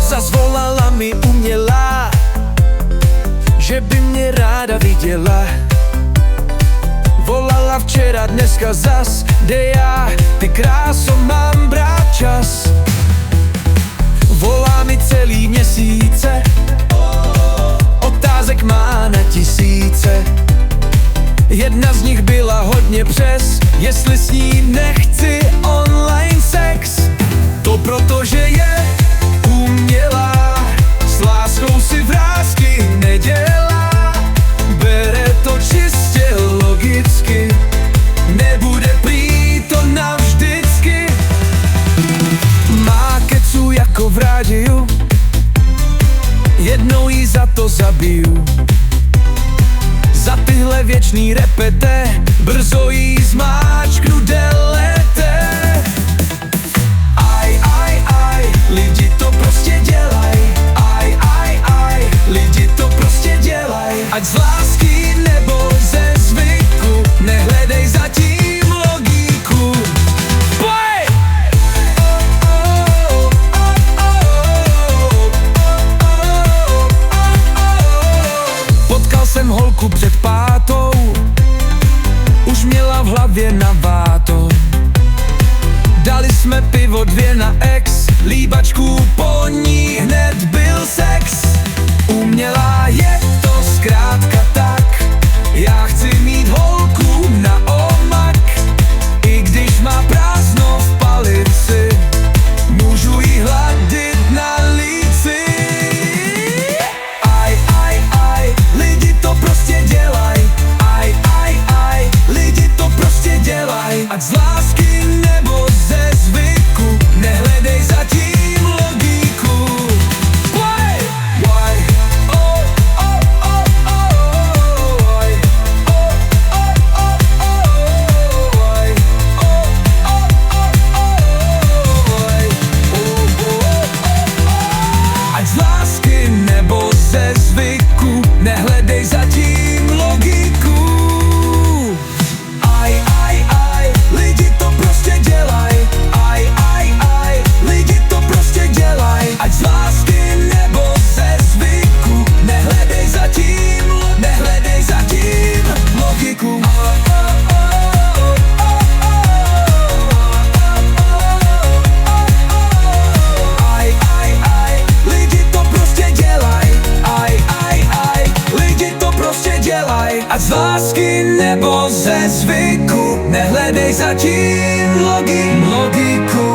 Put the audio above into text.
Zazvolala mi umělá, že by mě ráda viděla. Volala včera, dneska zas, kde já, ty kráso, mám brát čas. Volá mi celý měsíce, otázek má na tisíce. Jedna z nich byla hodně přes, jestli s ní nechci online sex. To protože je umělá, s láskou si vrásky nedělá. Bere to čistě logicky, nebude prý to navždycky. Má kecu jako v rádiu, jednou jí za to zabiju. Za tyhle věčný repete, brzo jí zmáčknu delete. Lidi to prostě dělaj, lidi to prostě dělaj. Ať z lásky nebo ze zvyku, nehledej zatím logiku. Play! Potkal jsem holku před pátou, už měla v hlavě naváto. Dali jsme pivo 2 na ex, líbačku po ní hned byl sex. Umělá je to zkrátka tak, já chci mít holku na omak. I když má prázdno v palici, můžu jí hladit na líci. Lidi to prostě dělaj, lidi to prostě dělaj. Ať z lásky nebo ze zvyku, nehledej zatím logiku. Ať z lásky nebo ze zvyku, nehledej zatím logiku. Lidi to prostě dělaj, lidi to prostě dělaj. Ať z lásky nebo ze zvyku, nehledej zatím logiku. Lidi to prostě dělaj, lidi to prostě dělaj. Ať z lásky nebo ze zvyku, nehledej zatím logiku.